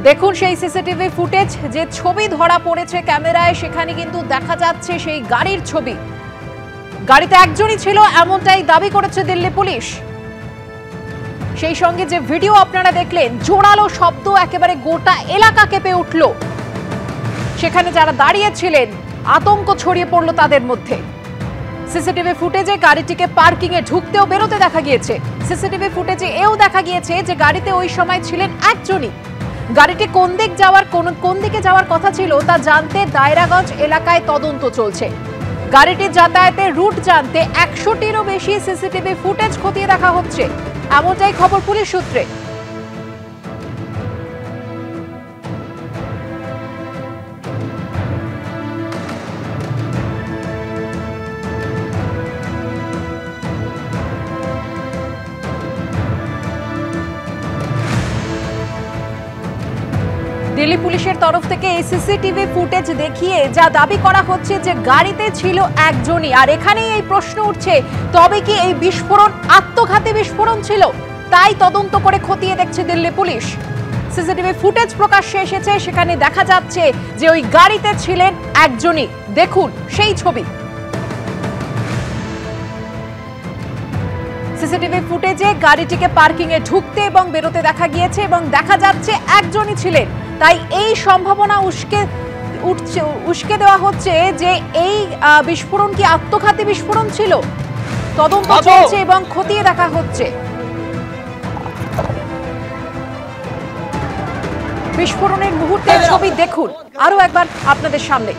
দেখুন সেই CCTV footage, যে ছবি ধরা পড়েছে ক্যামেরায় সেখানে কিন্তু দেখা যাচ্ছে সেই গাড়ির ছবি। গাড়িতে একজনই ছিল এমনটাই দাবি করেছে দিল্লি পুলিশ। সেই সঙ্গে যে ভিডিও আপনারা দেখলেন, জোরালো শব্দ, একেবারে গোটা এলাকা কেঁপে উঠল। সেখানে যারা দাঁড়িয়ে ছিলেন আতঙ্ক ছড়িয়ে পড়লো তাদের মধ্যে। সিসিটিভি ফুটেজে গাড়িটিকে পার্কিং এ ঢুকতেও বেরোতে দেখা গিয়েছে। সিসিটিভি ফুটেজে এও দেখা গিয়েছে যে গাড়িতে ওই সময় ছিলেন একজনই। গাড়িটি কোন দিকে যাওয়ার কথা ছিল তা জানতে দায়রাগঞ্জ এলাকায় তদন্ত চলছে। গাড়িটির যাতায়াতের রুট জানতে 100টিরও বেশি সিসিটিভি ফুটেজ খতিয়ে দেখা হচ্ছে, এমনটাই খবর পুলিশ সূত্রে। দিল্লি পুলিশের তরফ থেকে এই সিসিটিভি ফুটেজ দেখিয়ে যা দাবি করা হচ্ছে যে গাড়িতে ছিল একজনই। আর এখানেই এই প্রশ্ন উঠছে, তবে কি এই বিস্ফোরণ আত্মঘাতী বিস্ফোরণ ছিল? তাই তদন্ত করে খতিয়ে দেখছে দিল্লি পুলিশ। সিসিটিভি ফুটেজ প্রকাশ্যে এসেছে, সেখানে দেখা যাচ্ছে যে ওই গাড়িতে ছিলেন একজনই। দেখুন সেই ছবি। সিসিটিভি ফুটেজে গাড়িটিকে পার্কিং এ ঢুকতে এবং বেরোতে দেখা গিয়েছে এবং দেখা যাচ্ছে একজনই ছিলেন। তাই এই সম্ভাবনা উস্কে দেওয়া হচ্ছে যে এই বিস্ফোরণ কি আত্মঘাতী বিস্ফোরণ ছিল। তদন্ত চলছে এবং খতিয়ে দেখা হচ্ছে। বিস্ফোরণের মুহূর্তের ছবি দেখুন আরো একবার আপনাদের সামনে।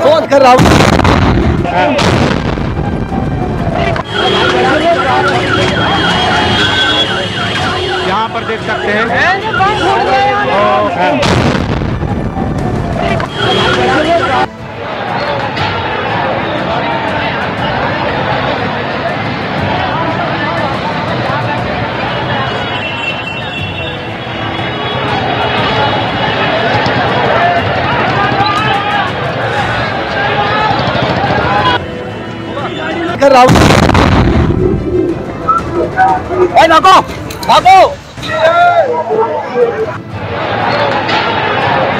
फोन कर रहा हूँ। यहाँ पर देख सकते हैं कर रहा हूँ। भागो भागो।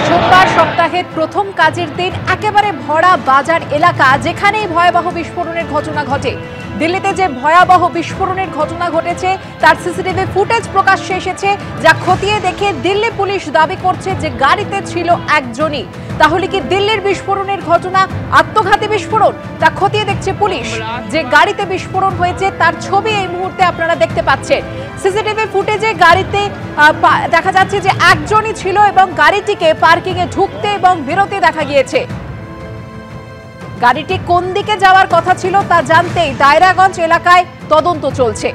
সোমবার সপ্তাহের প্রথম কাজের দিন একেবারে ভরা বাজার এলাকা, যেখানেই ভয়াবহ বিস্ফোরণের ঘটনা ঘটে। দিল্লিতে যে ভয়াবহ বিস্ফোরণের ঘটনা ঘটেছে তার সিসিটিভি ফুটেজ প্রকাশ্যে এসেছে, যা খতিয়ে দেখে দিল্লি পুলিশ দাবি করছে যে গাড়িতে ছিল একজনই। তাহলে কি দিল্লির বিস্ফোরণের ঘটনা আত্মঘাতী বিস্ফোরণ? তা খতিয়ে দেখছে পুলিশ। যে গাড়িতে বিস্ফোরণ হয়েছে তার ছবি এই মুহূর্তে আপনারা দেখতে পাচ্ছেন। সিসিটিভি ফুটেজে গাড়িতে দেখা যাচ্ছে যে একজনই ছিল এবং গাড়িটিকে পার্কিং এ ঢুকতে এবং বেরোতে দেখা গিয়েছে। গাড়িটি কোন দিকে যাওয়ার কথা ছিল তা জানতেই দায়রাগঞ্জ এলাকায় তদন্ত চলছে।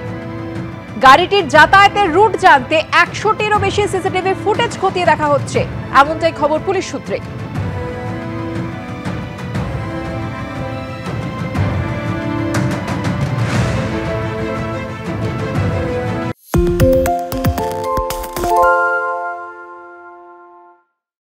গাড়িটির যাতায়াতের রুট জানতে 100টিরও বেশি সিসিটিভি ফুটেজ খতিয়ে দেখা হচ্ছে, এমনটাই খবর পুলিশ সূত্রে।